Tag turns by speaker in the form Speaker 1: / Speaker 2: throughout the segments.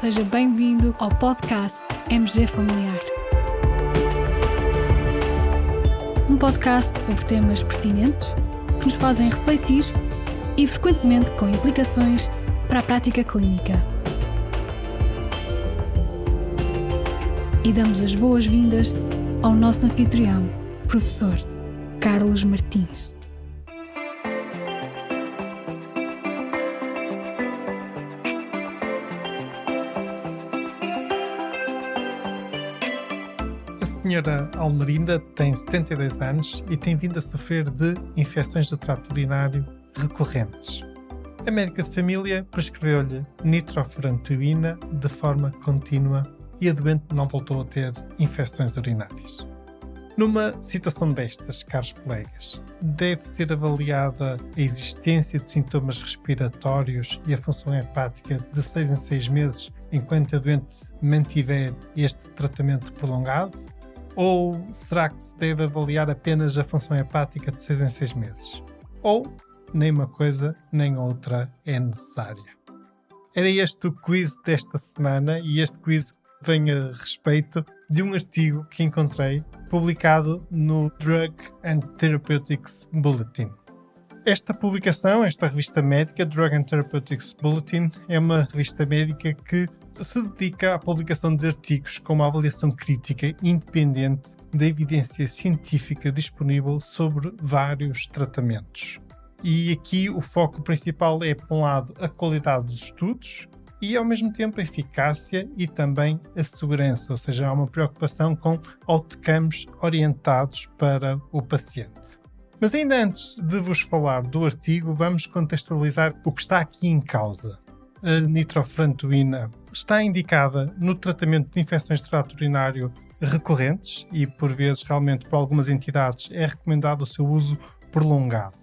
Speaker 1: seja bem-vindo ao podcast MG Familiar. Um podcast sobre temas pertinentes que nos fazem refletir e frequentemente com implicações para a prática clínica. E damos as boas-vindas ao nosso anfitrião, professor Carlos Martins.
Speaker 2: A senhora Almerinda tem 72 anos e tem vindo a sofrer de infecções do trato urinário recorrentes. A médica de família prescreveu-lhe nitrofurantoína de forma contínua e a doente não voltou a ter infecções urinárias. Numa situação destas, caros colegas, deve ser avaliada a existência de sintomas respiratórios e a função hepática de 6 em 6 meses enquanto a doente mantiver este tratamento prolongado? Ou será que se deve avaliar apenas a função hepática de 6 em 6 meses? Ou nem uma coisa nem outra é necessária? Era este o quiz desta semana e este quiz vem a respeito de um artigo que encontrei publicado no Drug and Therapeutics Bulletin. Esta publicação, esta revista médica, Drug and Therapeutics Bulletin, é uma revista médica que se dedica à publicação de artigos com uma avaliação crítica independente da evidência científica disponível sobre vários tratamentos. E aqui o foco principal é, por um lado, a qualidade dos estudos e, ao mesmo tempo, a eficácia e também a segurança, ou seja, há uma preocupação com outcomes orientados para o paciente. Mas ainda antes de vos falar do artigo, vamos contextualizar o que está aqui em causa. A nitrofurantoína está indicada no tratamento de infecções de trato urinário recorrentes e, por vezes, realmente, por algumas entidades, é recomendado o seu uso prolongado.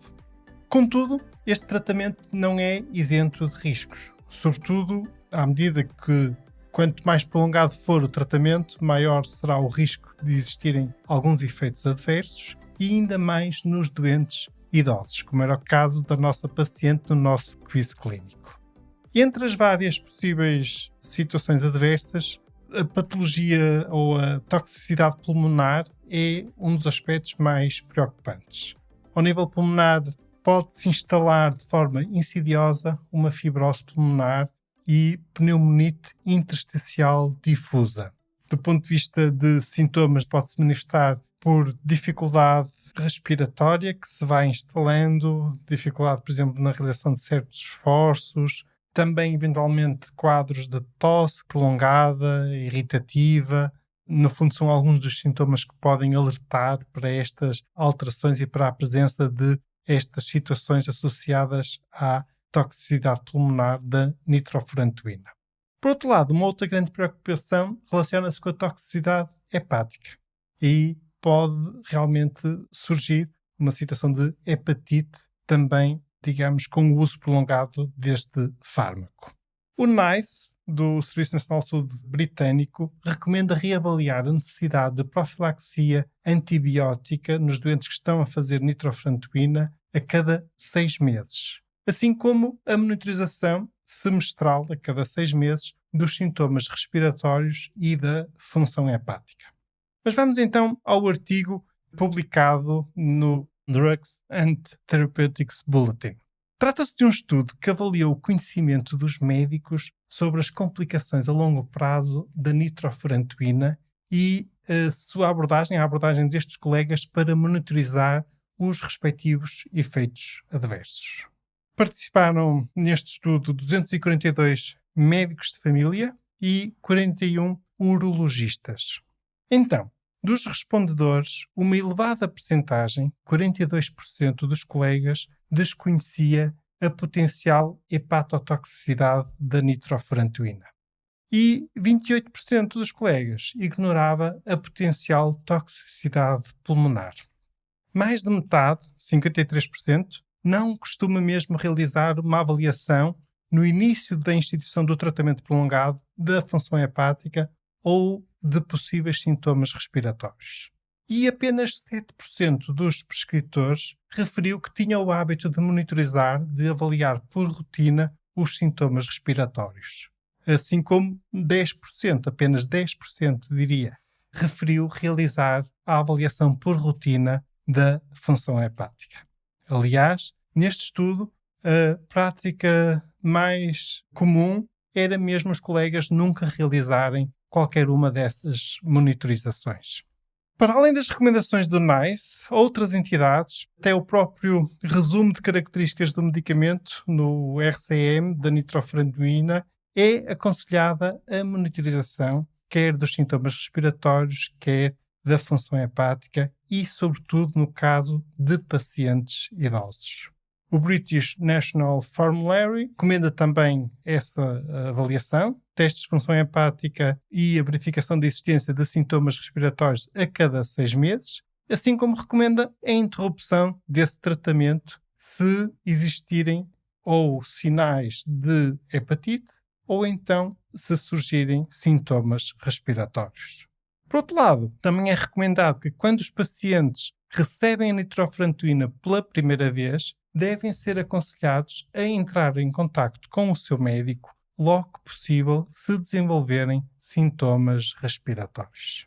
Speaker 2: Contudo, este tratamento não é isento de riscos, sobretudo à medida que, quanto mais prolongado for o tratamento, maior será o risco de existirem alguns efeitos adversos e ainda mais nos doentes idosos, como era o caso da nossa paciente no nosso quiz clínico. Entre as várias possíveis situações adversas, a patologia ou a toxicidade pulmonar é um dos aspectos mais preocupantes. Ao nível pulmonar, pode-se instalar de forma insidiosa uma fibrose pulmonar e pneumonite intersticial difusa. Do ponto de vista de sintomas, pode-se manifestar por dificuldade respiratória que se vai instalando, dificuldade, por exemplo, na realização de certos esforços, também eventualmente quadros de tosse prolongada, irritativa. No fundo, são alguns dos sintomas que podem alertar para estas alterações e para a presença de estas situações associadas à toxicidade pulmonar da nitrofurantoína. Por outro lado, uma outra grande preocupação relaciona-se com a toxicidade hepática e pode realmente surgir uma situação de hepatite também, digamos, com o uso prolongado deste fármaco. O NICE, do Serviço Nacional de Saúde Britânico, recomenda reavaliar a necessidade de profilaxia antibiótica nos doentes que estão a fazer nitrofurantoína a cada 6 meses, assim como a monitorização semestral a cada 6 meses dos sintomas respiratórios e da função hepática. Mas vamos então ao artigo publicado no Drugs and Therapeutics Bulletin. Trata-se de um estudo que avaliou o conhecimento dos médicos sobre as complicações a longo prazo da nitrofurantoína e a abordagem destes colegas para monitorizar os respectivos efeitos adversos. Participaram neste estudo 242 médicos de família e 41 urologistas. Então, dos respondedores, uma elevada percentagem, 42% dos colegas, desconhecia a potencial hepatotoxicidade da nitrofurantoína. E 28% dos colegas ignorava a potencial toxicidade pulmonar. Mais de metade, 53%, não costuma mesmo realizar uma avaliação no início da instituição do tratamento prolongado da função hepática ou de possíveis sintomas respiratórios. E apenas 7% dos prescritores referiu que tinham o hábito de monitorizar, de avaliar por rotina os sintomas respiratórios. assim como 10%, apenas 10% diria, referiu realizar a avaliação por rotina da função hepática. Aliás, neste estudo, a prática mais comum era mesmo os colegas nunca realizarem qualquer uma dessas monitorizações. Para além das recomendações do NICE, outras entidades, até o próprio resumo de características do medicamento no RCM da nitrofurantoína, é aconselhada a monitorização quer dos sintomas respiratórios, quer da função hepática e, sobretudo, no caso de pacientes idosos. O British National Formulary recomenda também essa avaliação, testes de função hepática e a verificação da existência de sintomas respiratórios a cada 6 meses, assim como recomenda a interrupção desse tratamento se existirem ou sinais de hepatite ou então se surgirem sintomas respiratórios. Por outro lado, também é recomendado que quando os pacientes recebem a nitrofurantoína pela primeira vez, devem ser aconselhados a entrar em contacto com o seu médico logo que possível se desenvolverem sintomas respiratórios.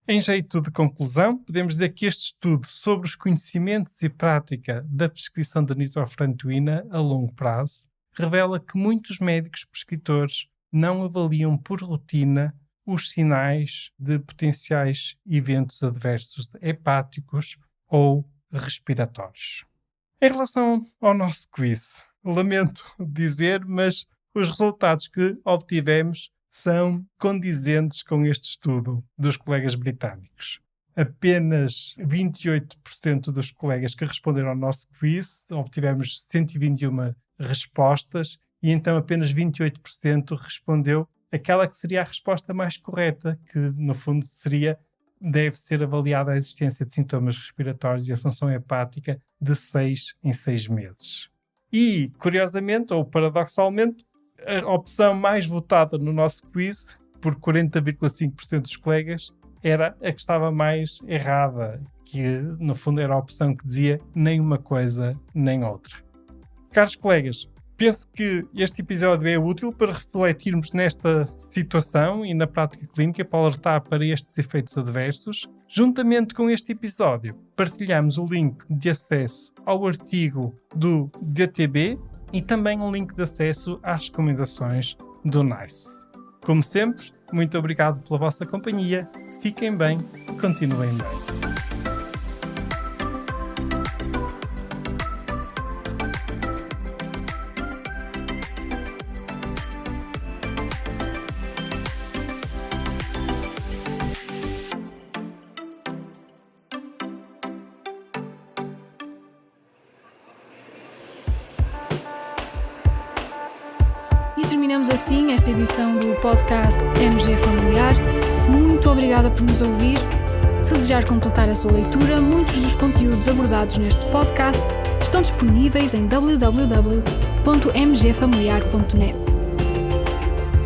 Speaker 2: Em jeito de conclusão, podemos dizer que este estudo sobre os conhecimentos e prática da prescrição da nitrofurantoína a longo prazo revela que muitos médicos prescritores não avaliam por rotina os sinais de potenciais eventos adversos hepáticos ou respiratórios. Em relação ao nosso quiz, lamento dizer, mas os resultados que obtivemos são condizentes com este estudo dos colegas britânicos. Apenas 28% dos colegas que responderam ao nosso quiz, obtivemos 121 respostas, e então apenas 28% respondeu aquela que seria a resposta mais correta, que no fundo deve ser avaliada a existência de sintomas respiratórios e a função hepática de 6 em 6 meses. E, curiosamente, ou paradoxalmente, a opção mais votada no nosso quiz, por 40,5% dos colegas, era a que estava mais errada, que no fundo era a opção que dizia nem uma coisa nem outra. Caros colegas, penso que este episódio é útil para refletirmos nesta situação e na prática clínica para alertar para estes efeitos adversos. Juntamente com este episódio, partilhamos o link de acesso ao artigo do DTB e também um link de acesso às recomendações do NICE. Como sempre, muito obrigado pela vossa companhia. Fiquem bem, continuem bem.
Speaker 1: E terminamos assim esta edição do podcast MG Familiar. Muito obrigada por nos ouvir. Se desejar completar a sua leitura, muitos dos conteúdos abordados neste podcast estão disponíveis em www.mgfamiliar.net.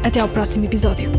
Speaker 1: Até ao próximo episódio.